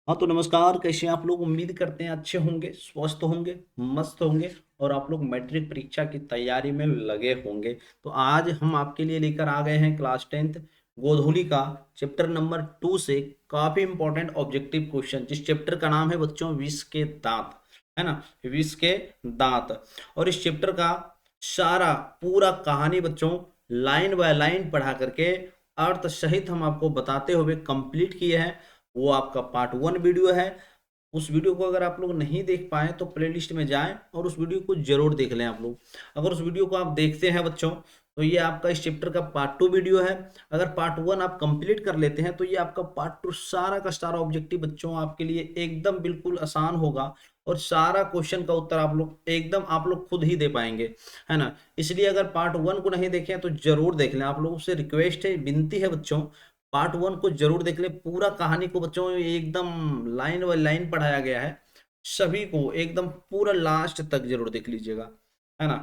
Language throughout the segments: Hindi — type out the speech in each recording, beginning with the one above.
हाँ तो नमस्कार, कैसे हैं आप लोग। उम्मीद करते हैं अच्छे होंगे, स्वस्थ होंगे, मस्त होंगे और आप लोग मैट्रिक परीक्षा की तैयारी में लगे होंगे। तो आज हम आपके लिए लेकर आ गए हैं क्लास 10th गोधूली का चैप्टर नंबर 2 से काफी इंपॉर्टेंट ऑब्जेक्टिव क्वेश्चन, जिस चैप्टर का नाम है बच्चों विष के दांत, है ना। विष के दांत। और इस चैप्टर का सारा पूरा कहानी बच्चों लाइन बाय लाइन पढ़ा करके अर्थ सहित हम आपको बताते हुए कंप्लीट किए हैं। वो आपका पार्ट 1 वीडियो है। उस वीडियो को अगर आप लोग नहीं देख पाए तो प्लेलिस्ट में जाएं और उस वीडियो को जरूर देख लें आप लोग। अगर उस वीडियो को आप देखते हैं बच्चों तो ये आपका इस चैप्टर का पार्ट 2 वीडियो है। अगर पार्ट 1 आप कंप्लीट कर लेते हैं तो ये आपका पार्ट 2 सारा का सारा ऑब्जेक्टिव बच्चों आपके लिए एकदम बिल्कुल आसान होगा। और सारा क्वेश्चन का उत्तर आप लोग खुद ही दे पाएंगे, है ना। इसलिए अगर पार्ट 1 को नहीं देखें तो जरूर देख लें। आप लोगों से रिक्वेस्ट है, विनती है बच्चों, पार्ट 1 को जरूर देख ले। पूरा कहानी को बच्चों एकदम लाइन बाय लाइन पढ़ाया गया है। सभी को एकदम पूरा लास्ट तक जरूर देख लीजिएगा, है ना।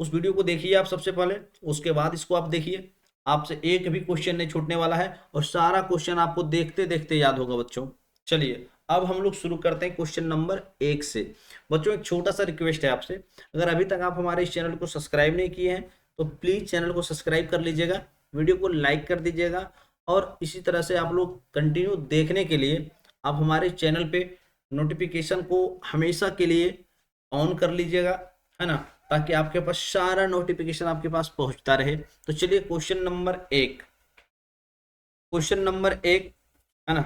उस वीडियो को देखिए आप सबसे पहले, उसके बाद इसको आप देखिए। आपसे एक भी क्वेश्चन नहीं छूटने वाला है और सारा क्वेश्चन आपको देखते देखते याद होगा बच्चों। चलिए अब हम लोग शुरू करते हैं क्वेश्चन नंबर 1 से। बच्चों एक छोटा सा रिक्वेस्ट है आपसे, अगर अभी तक आप हमारे इस चैनल को सब्सक्राइब नहीं किए हैं तो प्लीज चैनल को सब्सक्राइब कर लीजिएगा, वीडियो को लाइक कर दीजिएगा। और इसी तरह से आप लोग कंटिन्यू देखने के लिए आप हमारे चैनल पे नोटिफिकेशन को हमेशा के लिए ऑन कर लीजिएगा, है ना, ताकि आपके पास सारा नोटिफिकेशन आपके पास पहुंचता रहे। तो चलिए क्वेश्चन नंबर 1, है ना।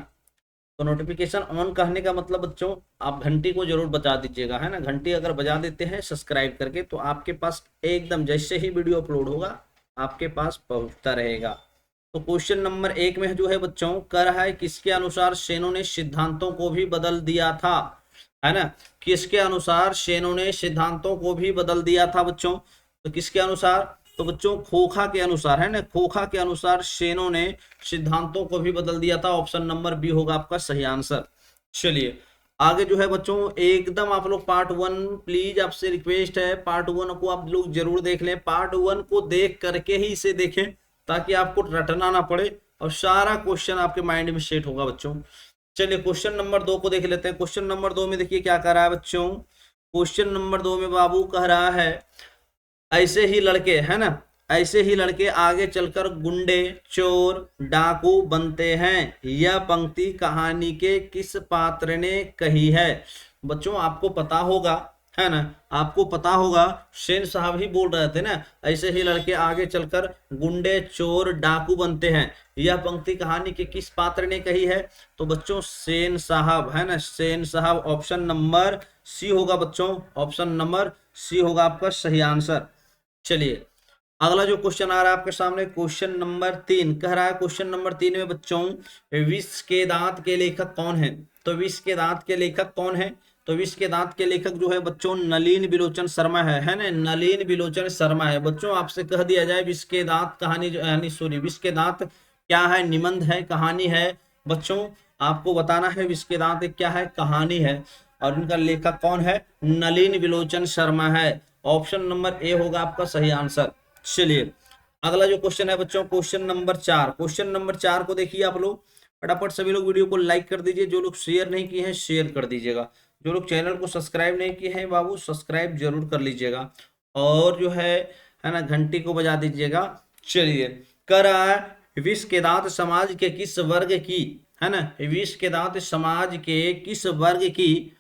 तो नोटिफिकेशन ऑन करने का मतलब बच्चों आप घंटी को जरूर बजा दीजिएगा, है ना। घंटी अगर बजा देते हैं सब्सक्राइब करके तो आपके पास एकदम जैसे ही वीडियो अपलोड होगा आपके पास पहुंचता रहेगा। तो क्वेश्चन नंबर 1 में जो है बच्चों कह रहा है किसके अनुसार सेनों ने सिद्धांतों को भी बदल दिया था, है ना। किसके अनुसार सेनों ने सिद्धांतों को भी बदल दिया था बच्चों। तो किसके अनुसार, तो बच्चों खोखा के अनुसार, है ना। खोखा के अनुसार सेनों ने सिद्धांतों को भी बदल दिया था। ऑप्शन नंबर बी होगा आपका सही आंसर। चलिए आगे जो है बच्चों एकदम आप लोग पार्ट 1, प्लीज आपसे रिक्वेस्ट है पार्ट 1 को आप लोग जरूर देख लें। पार्ट 1 को देख करके ही इसे देखें ताकि आपको रटना ना पड़े और सारा क्वेश्चन आपके माइंड में सेट होगा बच्चों। चलिए क्वेश्चन नंबर 2 को देख लेते हैं। क्वेश्चन नंबर 2 में देखिए क्या कह रहा है बच्चों। क्वेश्चन नंबर 2 में बाबू कह रहा है ऐसे ही लड़के, है ना, ऐसे ही लड़के आगे चलकर गुंडे, चोर, डाकू बनते हैं। यह पंक्ति कहानी के किस पात्र ने कही है। बच्चों आपको पता होगा, है ना, आपको पता होगा सेन साहब ही बोल रहे थे ना, ऐसे ही लड़के आगे चलकर गुंडे, चोर, डाकू बनते हैं। यह पंक्ति कहानी के किस पात्र ने कही है। तो बच्चों सेन साहब, है ना, सेन साहब। ऑप्शन नंबर सी होगा बच्चों, ऑप्शन नंबर सी होगा आपका सही आंसर। चलिए अगला जो क्वेश्चन आ रहा है आपके सामने क्वेश्चन नंबर 3 कह रहा है। क्वेश्चन नंबर 3 में बच्चों विष के दांत के लेखक कौन है। तो विष के दांत के लेखक कौन है। तो विष के दांत के लेखक जो है बच्चों नलिन बिलोचन शर्मा है ना। नलिन बिलोचन शर्मा है बच्चों। आपसे कह दिया जाए विष के दांत कहानी यानी सॉरी विष के दांत क्या है, निबंध है, कहानी है बच्चों। आपको बताना है विष के दांत क्या है, कहानी है और इनका लेखक कौन है, नलिन बिलोचन शर्मा है। ऑप्शन नंबर ए होगा आपका सही आंसर। चलिए अगला जो क्वेश्चन है बच्चों क्वेश्चन नंबर 4। क्वेश्चन नंबर 4 को देखिए आप लोग फटाफट सभी लोग वीडियो को लाइक कर दीजिए। जो लोग शेयर नहीं किए हैं शेयर कर दीजिएगा। जो लोग चैनल को सब्सक्राइब नहीं किए हैं बाबू सब्सक्राइब जरूर कर लीजिएगा और जो है ना, घंटी को बजा दीजिएगा। चलिए कर रहा है विष के दांत समाज के किस वर्ग की, है ना, विष के दांत समाज के किस वर्ग की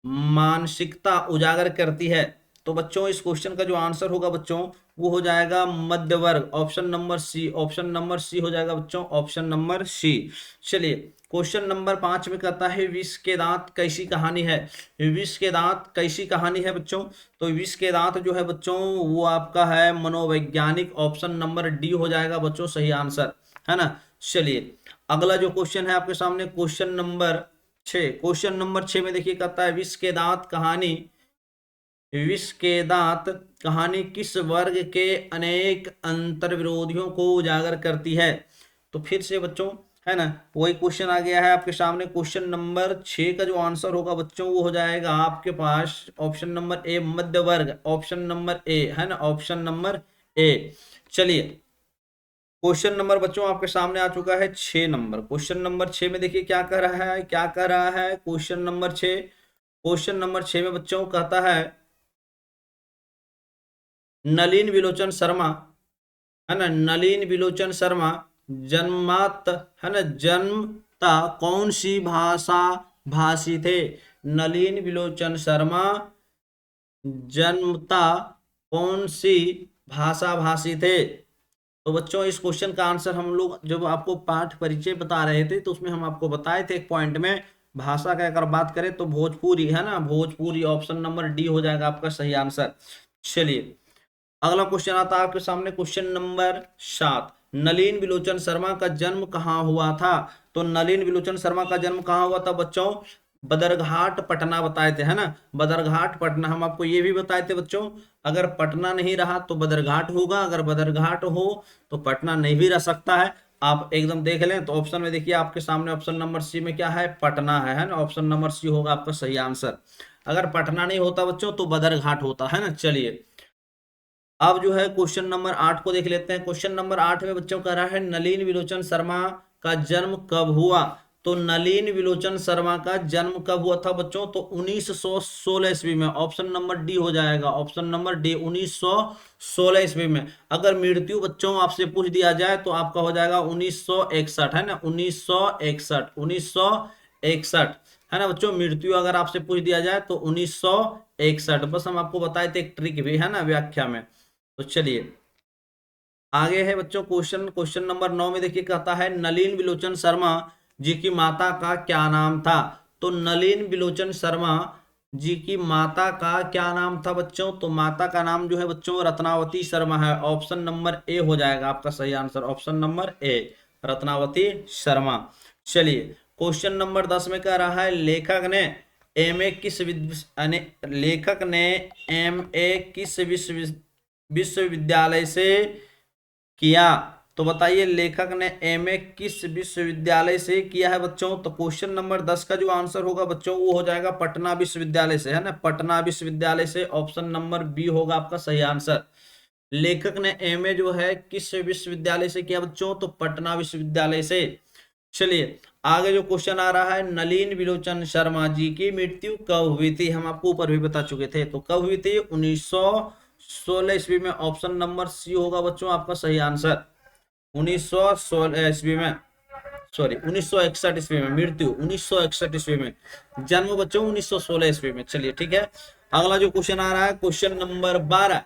मानसिकता उजागर करती है। तो बच्चों इस क्वेश्चन का जो आंसर होगा बच्चों वो हो जाएगा मध्य वर्ग। Option number C, option number C हो जाएगा बच्चों, ऑप्शन नंबर सी। चलिए क्वेश्चन नंबर 5 में कहता है विष के दांत कैसी कहानी है। विष के दांत कैसी कहानी है बच्चों। तो विष के दांत जो है बच्चों वो आपका है मनोवैज्ञानिक। ऑप्शन नंबर डी हो जाएगा बच्चों सही आंसर, है ना। चलिए अगला जो क्वेश्चन है आपके सामने क्वेश्चन नंबर 6 में देखिए कहता है विष के दांत कहानी, विष के दांत कहानी किस वर्ग के अनेक अंतर विरोधियों को उजागर करती है। तो फिर से बच्चों, है ना, वही क्वेश्चन आ गया है आपके सामने। क्वेश्चन नंबर 6 का जो आंसर होगा बच्चों वो हो जाएगा आपके पास ऑप्शन नंबर ए मध्य वर्ग। ऑप्शन नंबर ए, है ना, ऑप्शन नंबर ए। चलिए क्वेश्चन नंबर बच्चों आपके सामने आ चुका है 6 नंबर। क्वेश्चन नंबर 6 में देखिए क्या कर रहा है, क्या कर रहा है क्वेश्चन नंबर 6। क्वेश्चन नंबर 6 में बच्चों कहता है नलिन विलोचन शर्मा, है ना, नलिन विलोचन शर्मा जन्मात, है ना, जन्मता कौन सी भाषा भाषी थे। नलिन विलोचन शर्मा जन्मता कौन सी भाषा भाषी थे। तो बच्चों इस क्वेश्चन का आंसर हम लोग जब आपको पाठ परिचय बता रहे थे तो उसमें हम आपको बताए थे एक पॉइंट में, भाषा का अगर बात करें तो भोजपुरी, है ना, भोजपुरी ऑप्शन नंबर डी हो जाएगा आपका सही आंसर। चलिए अगला क्वेश्चन आता है आपके सामने, क्वेश्चन नंबर 7। नलिन विलोचन शर्मा का जन्म कहाँ हुआ था। तो नलिन विलोचन शर्मा का जन्म कहाँ हुआ था बच्चों, बदरघाट पटना बताए थे, है ना, बदरघाट पटना। हम आपको ये भी बताए थे बच्चों, अगर पटना नहीं रहा तो बदरघाट होगा, अगर बदरघाट हो तो पटना नहीं भी रह सकता है। आप एकदम देख लें तो ऑप्शन में देखिए आपके सामने ऑप्शन नंबर सी में क्या है, पटना है ना, ऑप्शन नंबर सी होगा आपका सही आंसर। अगर पटना नहीं होता बच्चों तो बदरघाट होता, है ना। चलिए अब जो है क्वेश्चन नंबर 8 को देख लेते हैं। क्वेश्चन नंबर 8 में बच्चों कह रहा है नलिन विलोचन शर्मा का जन्म कब हुआ। तो नलिन विलोचन शर्मा का जन्म कब हुआ था बच्चों, तो 1916 ईस्वी में। ऑप्शन नंबर डी हो जाएगा, ऑप्शन नंबर डी 1916 ईस्वी में। अगर मृत्यु बच्चों आपसे पूछ दिया जाए तो आपका हो जाएगा 1961, है ना, 1961, 1961, है ना बच्चों। मृत्यु अगर आपसे पूछ दिया जाए तो 1961। बस हम आपको बताए थे एक ट्रिक भी, है ना, व्याख्या में। तो चलिए आगे है बच्चों क्वेश्चन, क्वेश्चन नंबर 9 में देखिए कहता है नलिन विलोचन शर्मा जी की माता का क्या नाम था। तो नलिन विलोचन शर्मा जी की माता का क्या नाम था बच्चों, तो माता का नाम जो है बच्चों रत्नावती शर्मा है। ऑप्शन नंबर ए हो जाएगा आपका सही answer, option number A Ratnavati Sharma. चलिए क्वेश्चन नंबर 10 में कह रहा है लेखक ने एम ए किस लेखक ने एम ए किस विश्वविद्यालय से किया। तो बताइए लेखक ने एमए किस विश्वविद्यालय से किया है बच्चों। तो क्वेश्चन नंबर 10 का जो आंसर होगा बच्चों वो हो जाएगा पटना विश्वविद्यालय से, है ना, पटना विश्वविद्यालय से। ऑप्शन नंबर बी होगा आपका सही आंसर। लेखक ने एमए जो है किस विश्वविद्यालय से किया बच्चों, तो पटना विश्वविद्यालय से। चलिए आगे जो क्वेश्चन आ रहा है नलिन विलोचन शर्मा जी की मृत्यु कब हुई थी। हम आपको ऊपर भी बता चुके थे, तो कब हुई थी, 1916 ईस्वी में। ऑप्शन नंबर सी होगा बच्चों आपका सही आंसर, 1916 ईस्वी में, सॉरी 1961 ईस्वी में। मृत्यु 1961 ईस्वी में, जन्म बच्चों 1916 ईस्वी में। चलिए ठीक है अगला जो क्वेश्चन आ रहा है क्वेश्चन नंबर 12।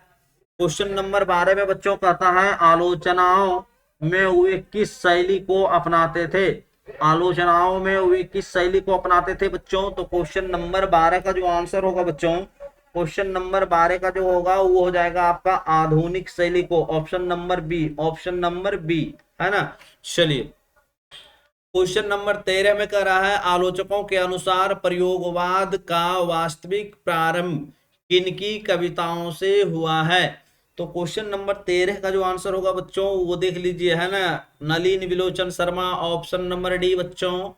क्वेश्चन नंबर 12 में बच्चों कहता है आलोचनाओं में वे किस शैली को अपनाते थे। आलोचनाओं में वे किस शैली को अपनाते थे बच्चों। तो क्वेश्चन नंबर 12 का जो आंसर होगा बच्चों, क्वेश्चन नंबर 12 का जो होगा वो हो जाएगा आपका आधुनिक शैली को। Option number B, option number B, है ना। चलिए क्वेश्चन नंबर 13 में कह रहा है आलोचकों के अनुसार प्रयोगवाद का वास्तविक प्रारंभ किनकी कविताओं से हुआ है। तो क्वेश्चन नंबर 13 का जो आंसर होगा बच्चों वो देख लीजिए, है ना, Nalin विलोचन Sharma. Option number D बच्चों,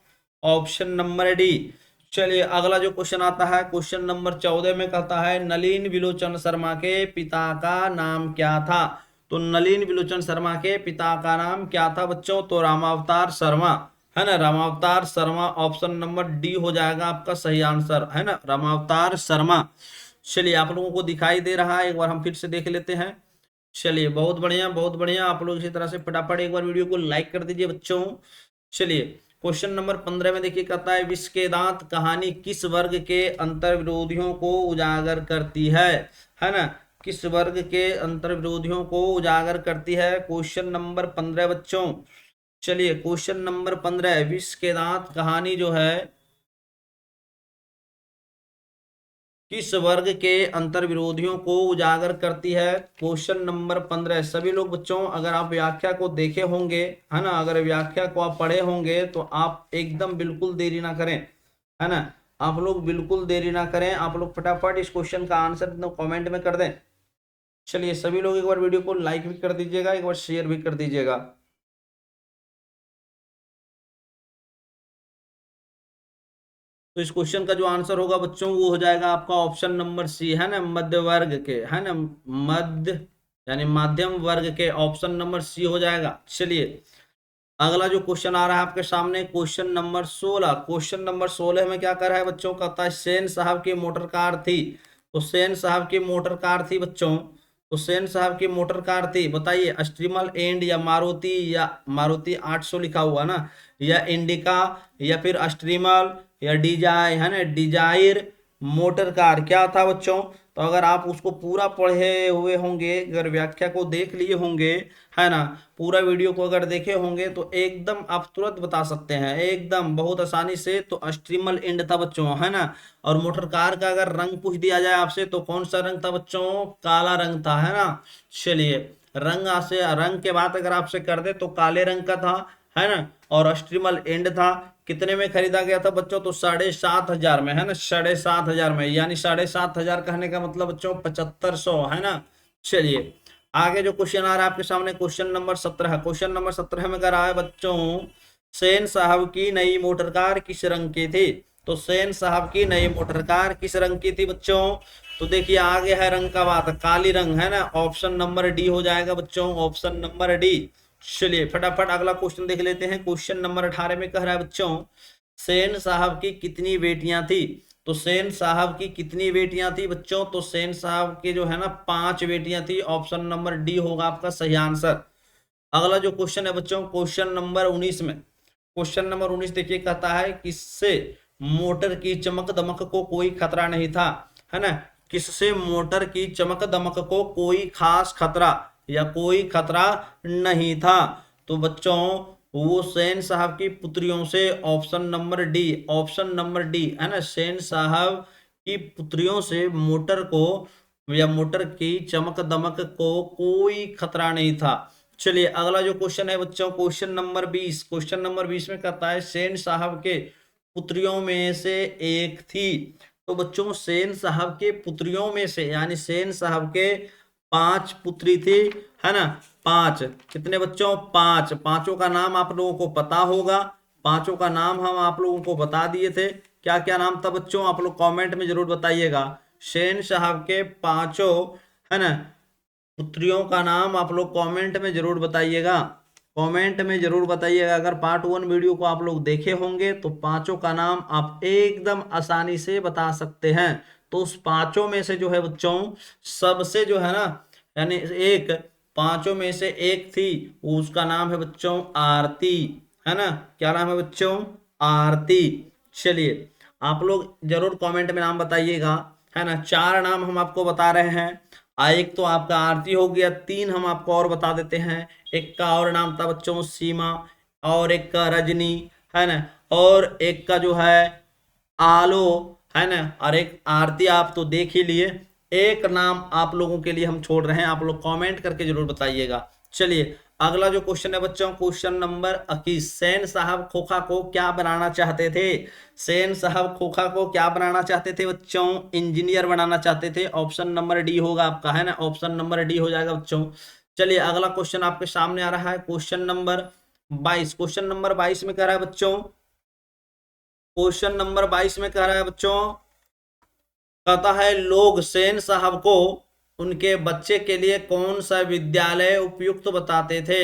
ऑप्शन नंबर डी। चलिए अगला जो क्वेश्चन आता है क्वेश्चन नंबर 14 में कहता है नलिन विलोचन शर्मा के पिता का नाम क्या था। तो नलिन विलोचन शर्मा के पिता का नाम क्या था बच्चों, तो रामावतार शर्मा, है ना, रामावतार शर्मा। ऑप्शन नंबर डी हो जाएगा आपका सही आंसर, है ना, रामावतार शर्मा। चलिए आप लोगों को दिखाई दे रहा है, एक बार हम फिर से देख लेते हैं। चलिए बहुत बढ़िया बहुत बढ़िया, आप लोग इसी तरह से फटाफट एक बार वीडियो को लाइक कर दीजिए बच्चों। चलिए क्वेश्चन नंबर 15 में देखिए कहता है विष के दांत कहानी किस वर्ग के अंतर विरोधियों को उजागर करती है ना, किस वर्ग के अंतर विरोधियों को उजागर करती है। क्वेश्चन नंबर 15 बच्चों। चलिए क्वेश्चन नंबर 15 विष के दांत कहानी जो है किस वर्ग के अंतर विरोधियों को उजागर करती है। क्वेश्चन नंबर 15 सभी लोग बच्चों अगर आप व्याख्या को देखे होंगे, है ना, अगर व्याख्या को आप पढ़े होंगे तो आप एकदम बिल्कुल देरी ना करें, है ना, आप लोग बिल्कुल देरी ना करें, आप लोग फटाफट इस क्वेश्चन का आंसर कमेंट में कर दें। चलिए सभी लोग एक बार वीडियो को लाइक भी कर दीजिएगा, एक बार शेयर भी कर दीजिएगा। तो इस क्वेश्चन का जो आंसर होगा बच्चों वो हो जाएगा आपका ऑप्शन नंबर सी, है ना, मध्य वर्ग के, है ना, मध्य यानी माध्यम वर्ग के, ऑप्शन नंबर सी हो जाएगा। चलिए अगला जो क्वेश्चन आ रहा है आपके सामने, क्वेश्चन नंबर 16। क्वेश्चन नंबर 16 में क्या कर रहा है बच्चों, कहता है सेन साहब की मोटर कार थी। तो सेन साहब की मोटर कार थी बच्चों, तो सेन साहब की मोटर कार थी, बताइए स्ट्रीमल एंड या मारुति, या मारुति 800 लिखा हुआ ना, या इंडिका, या फिर स्ट्रीमल, या डिजाई है ना, डिजायर मोटर कार क्या था बच्चों। तो अगर आप उसको पूरा पढ़े हुए होंगे, अगर व्याख्या को देख लिए होंगे, है ना, पूरा वीडियो को अगर देखे होंगे तो एकदम आप तुरंत बता सकते हैं, एकदम बहुत आसानी से। तो स्ट्रीमल एंड था बच्चों, है ना। और मोटर कार का अगर रंग पूछ दिया जाए आपसे तो कौन सा रंग था बच्चों, काला रंग था, है ना। चलिए रंग से, रंग के बाद अगर आपसे कर दे तो काले रंग का था, है ना। और स्ट्रीमल एंड था, कितने में खरीदा गया था बच्चों, तो 7,500 में, है ना, 7,500 में, यानी 7,500 कहने का मतलब बच्चों 7,500, है ना। चलिए आगे जो क्वेश्चन आ रहा है आपके सामने, क्वेश्चन नंबर 17। क्वेश्चन नंबर 17 में कह रहा है बच्चों, सेन साहब की नई मोटर कार किस रंग की थी। तो सेन साहब की नई मोटर कार किस रंग की थी बच्चों, तो देखिए आगे है रंग का बात, काली रंग, है ना। ऑप्शन नंबर डी हो जाएगा बच्चों, ऑप्शन नंबर डी। चलिए फटाफट अगला क्वेश्चन देख लेते हैं। क्वेश्चन नंबर 18 में कह रहा है बच्चों, सेन साहब की कितनी बेटियां थी। तो सेन साहब की कितनी बेटियां थी बच्चों, तो सेन साहब की जो है ना 5 बेटियां थी, ऑप्शन नंबर डी होगा आपका सही आंसर। अगला जो क्वेश्चन है बच्चों, क्वेश्चन नंबर 19 में, क्वेश्चन नंबर 19 देखिए, कहता है किससे मोटर की चमक दमक को कोई खतरा नहीं था, है ना। किससे मोटर की चमक दमक को कोई खास खतरा या कोई खतरा नहीं था। तो बच्चों वो सेन साहब की पुत्रियों से, option number D, option number D, है ना। सेन साहब की पुत्रियों से मोटर को या मोटर की चमक दमक को कोई खतरा नहीं था। चलिए अगला जो क्वेश्चन है बच्चों, क्वेश्चन नंबर 20। क्वेश्चन नंबर 20 में कहता है सेन साहब के पुत्रियों में से एक थी। तो बच्चों सेन साहब के पुत्रियों में से, यानी सेन साहब के 5 पुत्री थी, है ना। 5 कितने बच्चों, 5, पांचों का नाम आप लोगों को पता होगा। पांचों का नाम हम आप लोगों को बता दिए थे, क्या क्या नाम था बच्चों, आप लोग कमेंट में जरूर बताइएगा। सेन साहब के पांचों, है ना, पुत्रियों का नाम आप लोग कमेंट में जरूर बताइएगा, कमेंट में जरूर बताइएगा। अगर पार्ट 1 वीडियो को आप लोग देखे होंगे तो पांचों का नाम आप एकदम आसानी से बता सकते हैं। तो उस पांचों में से जो है बच्चों, सबसे जो है ना, यानी एक, पांचों में से एक थी, उसका नाम है बच्चों आरती, है ना। क्या नाम है बच्चों, आरती। चलिए आप लोग जरूर कमेंट में नाम बताइएगा, है ना। 4 नाम हम आपको बता रहे हैं, एक तो आपका आरती हो गया, 3 हम आपको और बता देते हैं। एक का और नाम था बच्चों सीमा, और एक का रजनी, है ना, और एक का जो है आलो, है ना, और एक आरती आप तो देख ही लिए। एक नाम आप लोगों के लिए हम छोड़ रहे हैं, आप लोग कमेंट करके जरूर बताइएगा। चलिए अगला जो क्वेश्चन है बच्चों, क्वेश्चन नंबर 21। सेन साहब खोखा को क्या बनाना चाहते थे। सेन साहब खोखा को क्या बनाना चाहते थे बच्चों, इंजीनियर बनाना चाहते थे, ऑप्शन नंबर डी होगा आपका, है ना, ऑप्शन नंबर डी हो जाएगा बच्चों। चलिए अगला क्वेश्चन आपके सामने आ रहा है, क्वेश्चन नंबर 22। क्वेश्चन नंबर 22 में कह रहा है बच्चों, क्वेश्चन नंबर 22 में कह रहा है बच्चों, कहता है लोग सेन साहब को उनके बच्चे के लिए कौन सा विद्यालय उपयुक्त बताते थे,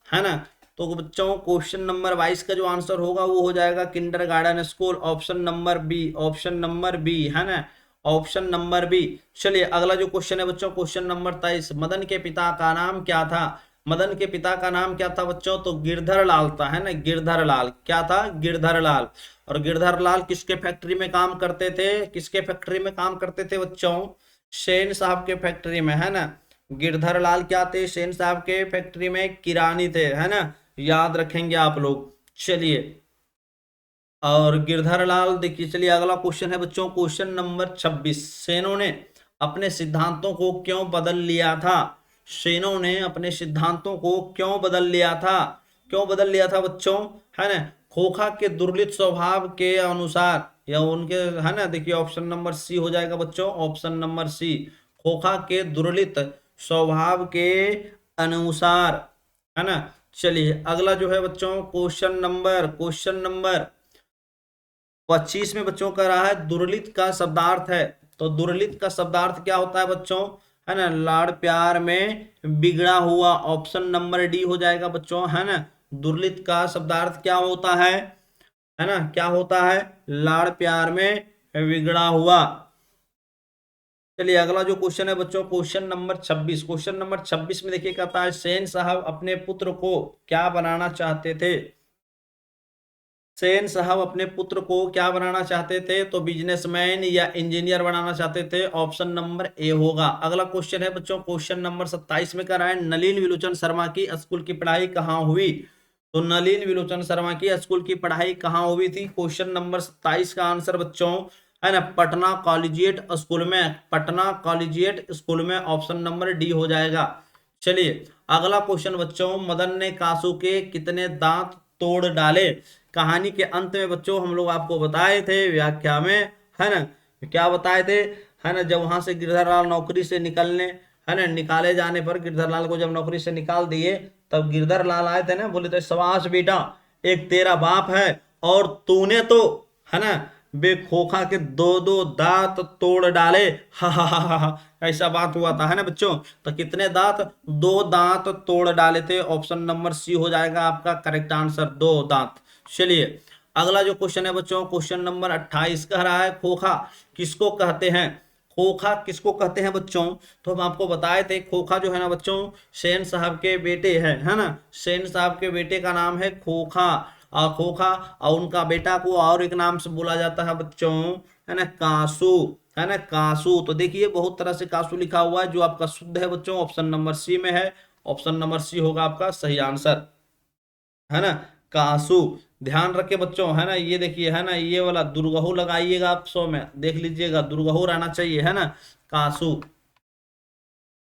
है ना। तो बच्चों क्वेश्चन नंबर 22 का जो आंसर होगा वो हो जाएगा kindergarten school, option number B, option number B, है ना, ऑप्शन नंबर बी। चलिए अगला जो क्वेश्चन है बच्चों, क्वेश्चन नंबर 23। मदन के पिता का नाम क्या था। मदन के पिता का नाम क्या था बच्चों, तो गिरधर लाल था, है ना, गिरधर लाल, क्या था, गिरधर लाल। और गिरधर लाल किसके फैक्ट्री में काम करते थे, किसके फैक्ट्री में काम करते थे बच्चों, सेन साहब के फैक्ट्री में, है ना। गिरधर लाल क्या थे, सेन साहब के फैक्ट्री में किरानी थे, है ना, याद रखेंगे आप लोग। चलिए और गिरधर लाल देखिए। चलिए अगला क्वेश्चन है बच्चों, क्वेश्चन नंबर 26। सेनों ने अपने सिद्धांतों को क्यों बदल लिया था। सेनों ने अपने सिद्धांतों को क्यों बदल लिया था, क्यों बदल लिया था बच्चों, है ना। खोखा के दुर्लित स्वभाव के अनुसार, या उनके, है ना, देखिए ऑप्शन नंबर सी हो जाएगा बच्चों, ऑप्शन नंबर सी, खोखा के दुर्लित स्वभाव के अनुसार, है ना। चलिए अगला जो है बच्चों, क्वेश्चन नंबर 25 में बच्चों कह रहा है दुर्लित का शब्दार्थ है। तो दुर्लित का शब्दार्थ क्या होता है बच्चों, है ना, लाड़ प्यार में बिगड़ा हुआ, ऑप्शन नंबर डी हो जाएगा बच्चों, है ना। दुर्लित का शब्दार्थ क्या होता है ना, क्या होता है, लाड़ प्यार में बिगड़ा हुआ। चलिए अगला जो क्वेश्चन है बच्चों, क्वेश्चन नंबर 26। क्वेश्चन नंबर 26 में देखिए कहता है, सेन साहब अपने पुत्र को क्या बनाना चाहते थे। सेन साहब अपने पुत्र को क्या बनाना चाहते थे, तो बिजनेसमैन या इंजीनियर बनाना चाहते थे, ऑप्शन नंबर ए होगा। अगला क्वेश्चन है बच्चों, क्वेश्चन नंबर 27 में कह रहा है, नलिन विलोचन शर्मा की स्कूल की पढ़ाई कहाँ हुई। तो नलिन विलोचन शर्मा की स्कूल की पढ़ाई कहाँ हुई थी, क्वेश्चन नंबर 27 का आंसर बच्चों, है ना, पटना कॉलेजिएट स्कूल में, पटना कॉलेजिएट स्कूल में, ऑप्शन नंबर डी हो जाएगा। चलिए अगला क्वेश्चन बच्चों, मदन ने कासू के कितने दांत तोड़ डाले। कहानी के अंत में बच्चों हम लोग आपको बताए थे व्याख्या में, है ना, क्या बताए थे, है ना, जब वहां से गिरधर लाल नौकरी से निकलने, है ना, निकाले जाने पर गिरधर लाल को जब नौकरी से निकाल दिए, तब गिरधर लाल आए थे ना, बोले थे शाबाश बेटा, एक तेरा बाप है और तूने तो, है ना, बेखोखा के दो दो दांत तोड़ डाले, हा, ऐसा बात हुआ था, है ना बच्चों। तो कितने दांत, दो दांत तोड़ डाले थे, ऑप्शन नंबर सी हो जाएगा आपका करेक्ट आंसर, दो दांत। चलिए अगला जो क्वेश्चन है बच्चों, क्वेश्चन नंबर 28 कह रहा है, खोखा किसको कहते हैं। खोखा किसको कहते हैं बच्चों, तो हम आपको बताए थे, खोखा जो है ना बच्चों, सेन साहब के बेटे हैं, है ना, सेन साहब के बेटे का नाम है खोखा। और खोखा और उनका बेटा को और एक नाम से बोला जाता है बच्चों, है ना, कासू, है ना, कासू। तो देखिए बहुत तरह से कासू लिखा हुआ है, जो आपका शुद्ध है बच्चों, ऑप्शन नंबर सी में है, ऑप्शन नंबर सी होगा आपका सही आंसर, है ना, कासू। ध्यान रखे बच्चों, है ना, ये देखिए, है ना, ये वाला दुर्गहु लगाइएगा आप 100 में, देख लीजिएगा दुर्गहु रहना चाहिए, है ना, कासू।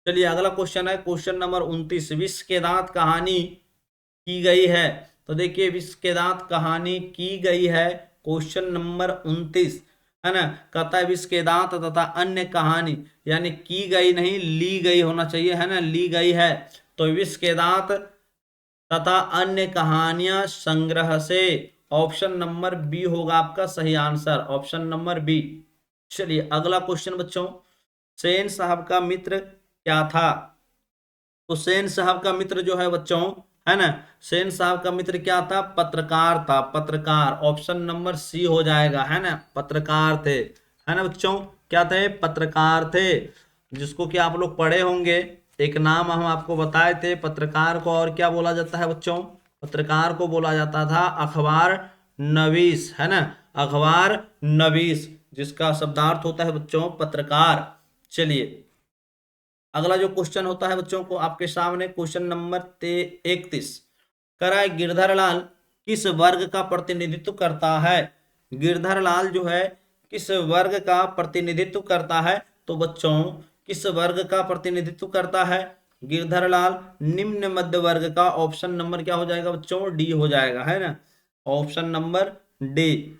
चलिए अगला क्वेश्चन है, क्वेश्चन नंबर 29, विष के दांत कहानी की गई है। तो देखिए विष के दांत कहानी की गई है, क्वेश्चन नंबर 29, है ना, कहता है विष के दांत तथा अन्य कहानी, यानी की गई नहीं, ली गई होना चाहिए, है ना, ली गई है। तो विष के दांत तथा अन्य कहानियां संग्रह से, ऑप्शन नंबर बी होगा आपका सही आंसर, ऑप्शन नंबर बी। चलिए अगला क्वेश्चन बच्चों, सेन साहब का मित्र क्या था। तो सेन साहब का मित्र जो है बच्चों, है ना, सेन साहब का मित्र क्या था, पत्रकार था, पत्रकार, ऑप्शन नंबर सी हो जाएगा, है ना, पत्रकार थे, है ना बच्चों, क्या थे, पत्रकार थे। जिसको कि आप लोग पढ़े होंगे, एक नाम हम आपको बताए थे, पत्रकार को और क्या बोला जाता है बच्चों, पत्रकार को बोला जाता था अखबार नवीस, है ना, अखबार नवीस, जिसका शब्दार्थ होता है बच्चों पत्रकार। चलिए अगला जो क्वेश्चन होता है बच्चों को आपके सामने, क्वेश्चन नंबर 31 करा है, गिरधर लाल किस वर्ग का प्रतिनिधित्व करता है। गिरधर लाल जो है किस वर्ग का प्रतिनिधित्व करता है, तो बच्चों किस वर्ग का प्रतिनिधित्व करता है, गिरधर लाल निम्न मध्य वर्ग का, ऑप्शन नंबर क्या हो जाएगा बच्चों, डी हो जाएगा, है ना, ऑप्शन नंबर डी।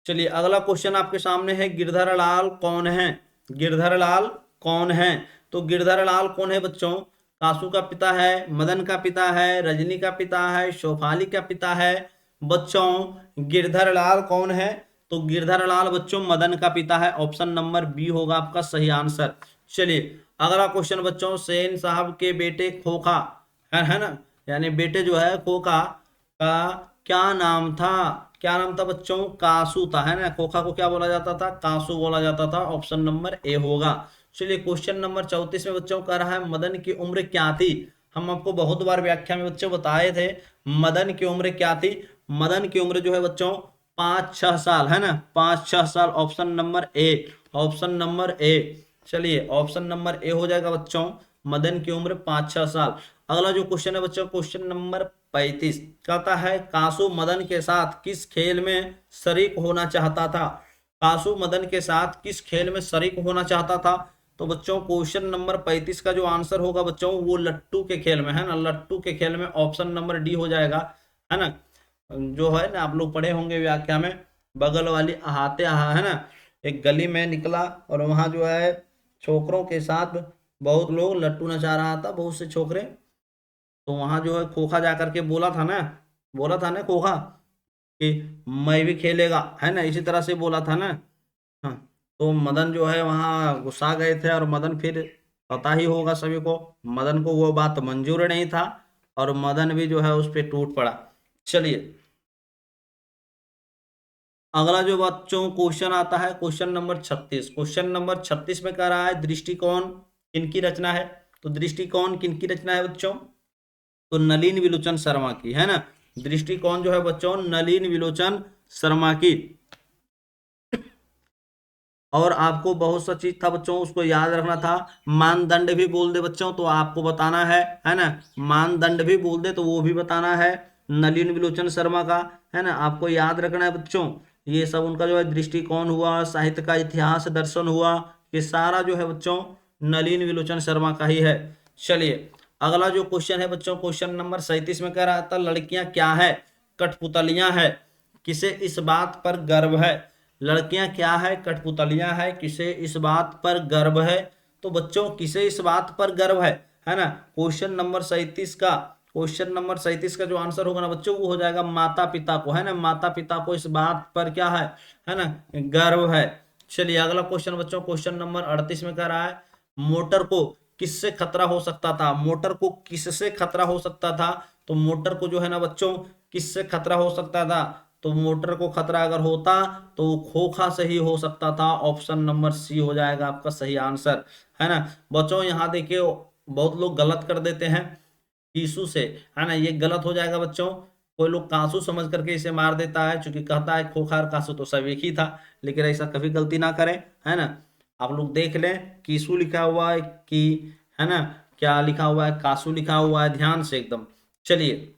चलिए अगला क्वेश्चन आपके सामने है, गिरधर लाल कौन है। गिरधर लाल कौन है, तो गिरधर लाल कौन है बच्चों, कासू का पिता है, मदन का पिता है, रजनी का पिता है, शोभाली का पिता है। बच्चों गिरधर लाल कौन है, तो गिरधर लाल बच्चों मदन का पिता है, ऑप्शन नंबर बी होगा आपका सही आंसर। चलिए अगला क्वेश्चन बच्चों, सेन साहब के बेटे खोखा, है ना, यानी बेटे जो है खोखा का क्या नाम था, क्या नाम था बच्चों, कासू था, है ना, खोखा को क्या बोला जाता था, कासू बोला जाता था, ऑप्शन नंबर ए होगा। चलिए क्वेश्चन नंबर 34 में बच्चों कह रहा है, मदन की उम्र क्या थी। हम आपको बहुत बार व्याख्या में बच्चों बताए थे, मदन की उम्र क्या थी, मदन की उम्र जो है बच्चों 5-6 साल, है ना, 5-6 साल, option number A, option number A. चलिए ऑप्शन नंबर ए हो जाएगा बच्चों, मदन की उम्र 5-6 साल। अगला जो क्वेश्चन है बच्चों, क्वेश्चन नंबर 35 कहता है, कासू मदन के साथ किस खेल में शरीक होना चाहता था। कासू मदन के साथ किस खेल में शरीक होना चाहता था, तो बच्चों क्वेश्चन नंबर 35 का जो आंसर होगा बच्चों, वो लट्टू के खेल में, है ना, लट्टू के खेल में, ऑप्शन नंबर डी हो जाएगा, है ना। जो है ना आप लोग पढ़े होंगे व्याख्या में, बगल वाली अहाते अहा, है ना, एक गली में निकला और वहां जो है छोकरों के साथ बहुत लोग लट्टू नचा रहा था, बहुत से छोकरे। तो वहां जो है खोखा जाकर के बोला था ना, बोला था ना खोखा कि मैं भी खेलेगा, है ना, इसी तरह से बोला था ना। हाँ, तो मदन जो है वहां गुस्सा गए थे, और मदन फिर पता ही होगा सभी को, मदन को वो बात मंजूर नहीं था और मदन भी जो है उस पर टूट पड़ा। चलिए अगला जो बच्चों क्वेश्चन आता है क्वेश्चन नंबर 36। क्वेश्चन नंबर 36 में कह रहा है दृष्टिकोण किनकी रचना है। तो दृष्टिकोण किनकी रचना है बच्चों, तो नलिन विलोचन शर्मा की, है ना। दृष्टिकोण जो है बच्चों नलिन विलोचन शर्मा की। और आपको बहुत सा चीज था बच्चों, उसको याद रखना था। मानदंड भी बोल दे बच्चों तो आपको बताना है ना। मानदंड भी बोल दे तो वो भी बताना है, नलिन विलोचन शर्मा का, है ना। आपको याद रखना है बच्चों, ये सब उनका जो है दृष्टिकोण हुआ, साहित्य का इतिहास दर्शन हुआ, ये सारा जो है बच्चों नलिन विलोचन शर्मा का ही है। चलिए अगला जो क्वेश्चन है बच्चों क्वेश्चन नंबर 37 में कह रहा था लड़कियां क्या है, कठपुतलियां है, किसे इस बात पर गर्व है। लड़कियां क्या है, कठपुतलियां है, किसे इस बात पर गर्व है। तो बच्चों किसे इस बात पर गर्व है ना। क्वेश्चन नंबर 37 का जो आंसर होगा ना बच्चों वो हो जाएगा माता पिता को, है ना। माता पिता को इस बात पर क्या है ना, गर्व है। चलिए अगला क्वेश्चन बच्चों क्वेश्चन नंबर 38 में कह रहा है मोटर को किससे खतरा हो सकता था। मोटर को किससे खतरा हो सकता था, तो मोटर को जो है ना बच्चों किससे खतरा हो सकता था, तो मोटर को खतरा अगर होता तो वो खोखा से ही हो सकता था। ऑप्शन नंबर सी हो जाएगा आपका सही आंसर, है ना। बच्चों यहाँ देखिए बहुत लोग गलत कर देते हैं कीसू से, है ना, ये गलत हो जाएगा बच्चों। कोई लोग कांसू समझ करके इसे मार देता है, क्योंकि कहता है खोखा और कांसू तो सब एक ही था, लेकिन ऐसा कभी गलती ना करें, है ना। आप लोग देख लें कीसू लिखा हुआ है कि, है ना, क्या लिखा हुआ है, कासू लिखा हुआ है, ध्यान से एकदम। चलिए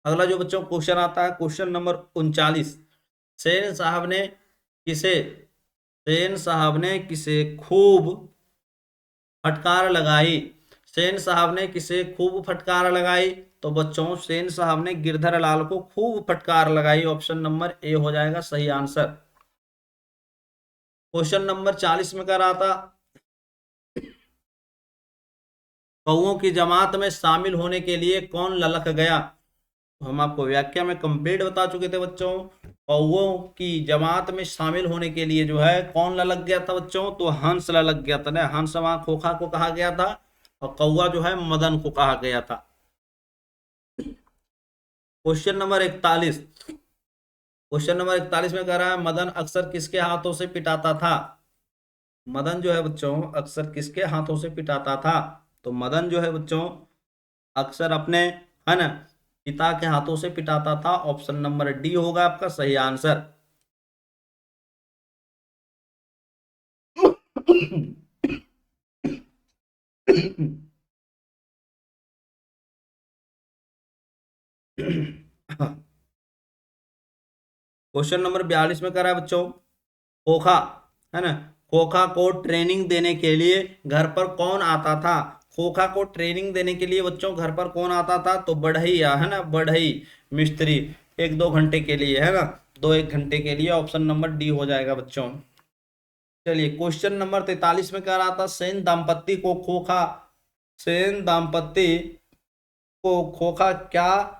अगला जो बच्चों क्वेश्चन आता है क्वेश्चन नंबर 39। सेन साहब ने किसे सेन साहब ने किसे खूब फटकार लगाई। सेन साहब ने किसे खूब फटकार लगाई, तो बच्चों सेन साहब ने गिरधर लाल को खूब फटकार लगाई। ऑप्शन नंबर ए हो जाएगा सही आंसर। क्वेश्चन नंबर 40 में कर रहा था कौओं की जमात में शामिल होने के लिए कौन ललक गया। तो हम आपको व्याख्या में कंप्लीट बता चुके थे बच्चों। कौओं की जमात में शामिल होने के लिए जो है कौन ललक गया था बच्चों, तो हंस ललक गया था ना। हंस वहां खोखा को कहा गया था और कौआ जो है मदन को कहा गया था। Question number 41। क्वेश्चन नंबर 41 में कह रहा है मदन अक्सर किसके हाथों से पिटाता था। मदन जो है बच्चों अक्सर किसके हाथों से पिटाता था, तो मदन जो है बच्चों अक्सर अपने, है ना, पिता के हाथों से पिटाता था। ऑप्शन नंबर डी होगा आपका सही आंसर। क्वेश्चन नंबर 42 में करा है बच्चों खोखा, है ना, खोखा को ट्रेनिंग देने के लिए घर पर कौन आता था। खोखा को ट्रेनिंग देने के लिए बच्चों घर पर कौन आता था, तो बढ़ई, है ना, बढ़ई मिस्त्री, 1-2 घंटे के लिए, है ना, 2-1 घंटे के लिए। ऑप्शन नंबर डी हो जाएगा बच्चों। चलिए क्वेश्चन नंबर 43 में कह रहा था सेन दाम्पत्य को खोखा क्या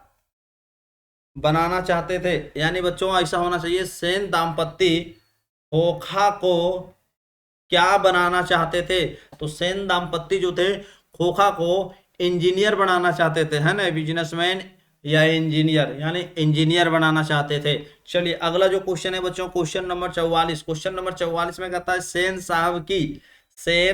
बनाना चाहते थे। यानी बच्चों ऐसा होना चाहिए सेन दाम्पत्य खोखा को क्या बनाना चाहते थे। तो सेन दाम्पत्य जो थे खोखा को इंजीनियर बनाना चाहते थे, है ना, बिजनेसमैन या इंजीनियर, यानी इंजीनियर बनाना चाहते थे। चलिए अगला जो क्वेश्चन है बच्चों क्वेश्चन नंबर 44। क्वेश्चन नंबर 44 में कहता है सेन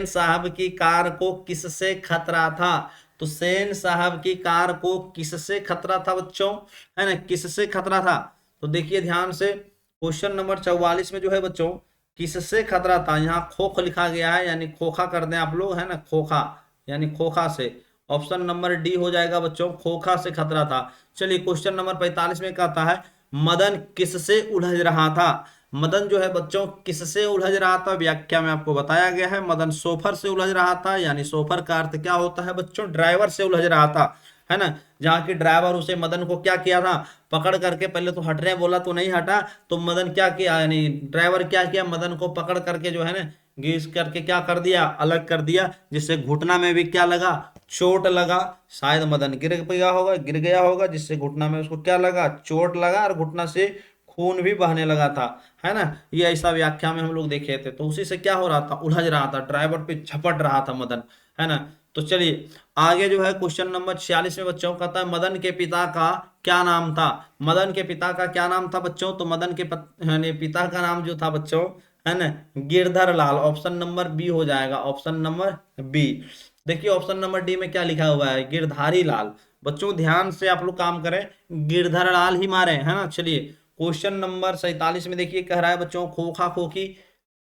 साहब की कार को किससे खतरा था। तो सेन साहब की कार को किससे खतरा था बच्चों, है ना, किससे खतरा था। तो देखिए ध्यान से क्वेश्चन नंबर 44 में जो है बच्चों किससे खतरा था, यहाँ खोख लिखा गया है, यानी खोखा कर दें आप लोग, है ना, खोखा यानी खोखा से। ऑप्शन नंबर डी हो जाएगा बच्चों खोखा से खतरा था। चलिए क्वेश्चन नंबर 45 में कहता है मदन किससे उलझ रहा था। मदन जो है बच्चों किससे उलझ रहा था, व्याख्या में आपको बताया गया है मदन सोफर से उलझ रहा था, यानी सोफर का अर्थ क्या होता है बच्चों, ड्राइवर से उलझ रहा था, है ना। जहाँ की ड्राइवर उसे मदन को क्या किया था, पकड़ करके पहले तो हट रहे बोला तो नहीं हटा, तो मदन क्या किया, यानी ड्राइवर क्या किया, मदन को पकड़ करके जो है ना घीस करके क्या कर दिया, अलग कर दिया, जिससे घुटना में भी क्या लगा, चोट लगा। शायद मदन गिर गया होगा जिससे घुटना में उसको क्या लगा, चोट लगा और घुटना से खून भी बहने लगा था, है ना। ये ऐसा व्याख्या में हम लोग देखे थे। तो उसी से क्या हो रहा था, उलझ रहा था, ड्राइवर पे झपट रहा था मदन, है ना। तो चलिए आगे जो है क्वेश्चन नंबर 46 में बच्चों कहता है मदन के पिता का क्या नाम था। मदन के पिता का क्या नाम था बच्चों, तो मदन के यानी पिता का नाम जो था बच्चों, है ना, गिरधर लाल। ऑप्शन नंबर बी हो जाएगा, ऑप्शन नंबर बी। देखिए ऑप्शन नंबर डी में क्या लिखा हुआ है, गिरधारी लाल। बच्चों ध्यान से आप लोग काम करें, गिरधर लाल ही मारे, है ना। चलिए क्वेश्चन नंबर 47 में देखिए कह रहा है बच्चों खोखा खोखी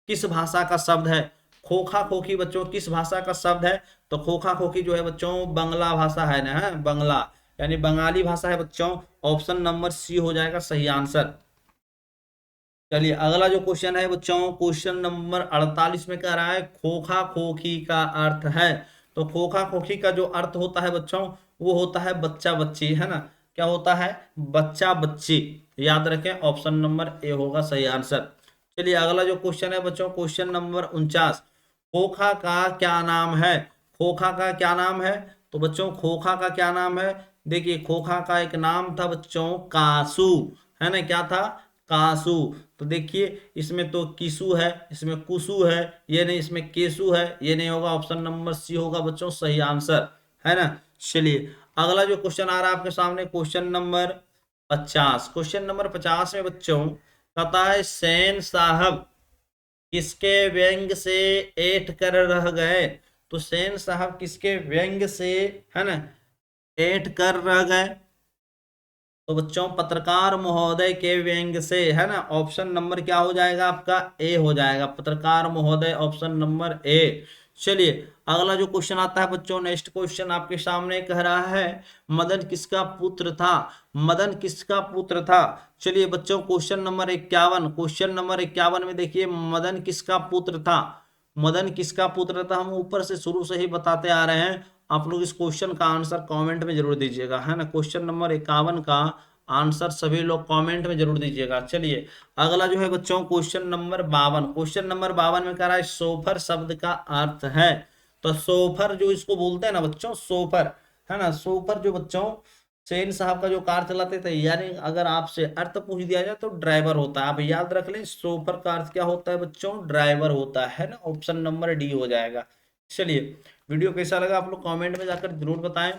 किस भाषा का शब्द है। खोखा खोखी बच्चों किस भाषा का शब्द है, तो खोखा खोखी जो है बच्चों बंगला भाषा है ना, है बंगला, यानी बंगाली भाषा है बच्चों। ऑप्शन नंबर सी हो जाएगा सही आंसर। चलिए अगला जो क्वेश्चन है बच्चों, क्वेश्चन नंबर 48 में कह रहा है खोखा खोखी का अर्थ है। तो खोखा खोखी का जो अर्थ होता है बच्चों, वो होता है बच्चा बच्ची, है ना। क्या होता है, बच्चा बच्ची। याद रखें ऑप्शन नंबर ए होगा सही आंसर। चलिए अगला जो क्वेश्चन है बच्चों, क्वेश्चन नंबर 49, खोखा का क्या नाम है। खोखा का क्या नाम है, तो बच्चों खोखा का क्या नाम है, देखिए खोखा का एक नाम था बच्चों कासू, है ना, क्या था, कासू। तो देखिए इसमें तो किसु है, इसमें कुसु है, ये नहीं, इसमें केसु है, ये नहीं होगा, ऑप्शन नंबर सी होगा बच्चों सही आंसर, है ना। चलिए अगला जो क्वेश्चन आ रहा है आपके सामने, क्वेश्चन नंबर 50। क्वेश्चन नंबर 50 में बच्चों कहता है सेन साहब किसके व्यंग से ऐठ कर रह गए। तो सेन साहब किसके व्यंग से, है ना, ऐठ कर रह गए, तो बच्चों पत्रकार महोदय के व्यंग से, है ना। ऑप्शन नंबर क्या हो जाएगा आपका, ए हो जाएगा, पत्रकार महोदय, ऑप्शन नंबर ए। चलिए अगला जो क्वेश्चन आता है बच्चों, नेक्स्ट क्वेश्चन आपके सामने कह रहा है मदन किसका पुत्र था। मदन किसका पुत्र था। चलिए बच्चों क्वेश्चन नंबर 51, क्वेश्चन नंबर 51 में देखिए मदन किसका पुत्र था। मदन किसका पुत्र था, हम ऊपर से शुरू से ही बताते आ रहे हैं। आप लोग इस क्वेश्चन का आंसर कमेंट में जरूर दीजिएगा, है ना। क्वेश्चन नंबर 51 का आंसर सभी लोग कमेंट में जरूर दीजिएगा। चलिए अगला जो है बच्चों क्वेश्चन नंबर 52। क्वेश्चन नंबर 52 में कह रहा है सोफर शब्द का अर्थ है। तो सोफर जो इसको बोलते हैं ना बच्चों, सोफर, है ना, सोफर जो बच्चों सेन साहब का जो कार चलाते थे, यानी अगर आपसे अर्थ पूछ दिया जाए तो ड्राइवर होता है। आप याद रख लें सोफर का अर्थ क्या होता है बच्चों, ड्राइवर होता है ना, ऑप्शन नंबर डी हो जाएगा। चलिए वीडियो कैसा लगा आप लोग कमेंट में जाकर जरूर बताएं,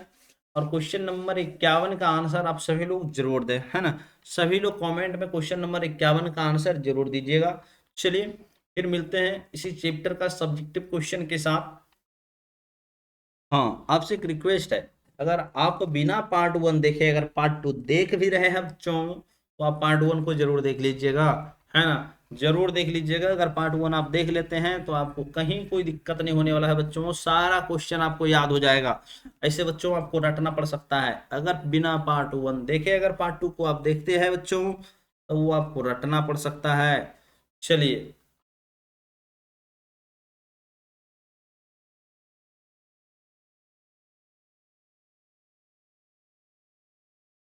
और क्वेश्चन नंबर 51 का आंसर आप सभी लोग जरूर दें, है ना। सभी लोग कमेंट में क्वेश्चन नंबर 51 का आंसर जरूर दीजिएगा। चलिए फिर मिलते हैं इसी चैप्टर का सब्जेक्टिव क्वेश्चन के साथ। हाँ आपसे एक रिक्वेस्ट है, अगर आप बिना पार्ट 1 देखे अगर पार्ट 2 देख भी रहे हैं बच्चों, तो आप पार्ट 1 को जरूर देख लीजिएगा, है ना, जरूर देख लीजिएगा। अगर पार्ट 1 आप देख लेते हैं तो आपको कहीं कोई दिक्कत नहीं होने वाला है बच्चों, सारा क्वेश्चन आपको याद हो जाएगा। ऐसे बच्चों आपको रटना पड़ सकता है, अगर बिना पार्ट 1 देखे अगर पार्ट 2 को आप देखते हैं बच्चों, तो वो आपको रटना पड़ सकता है। चलिए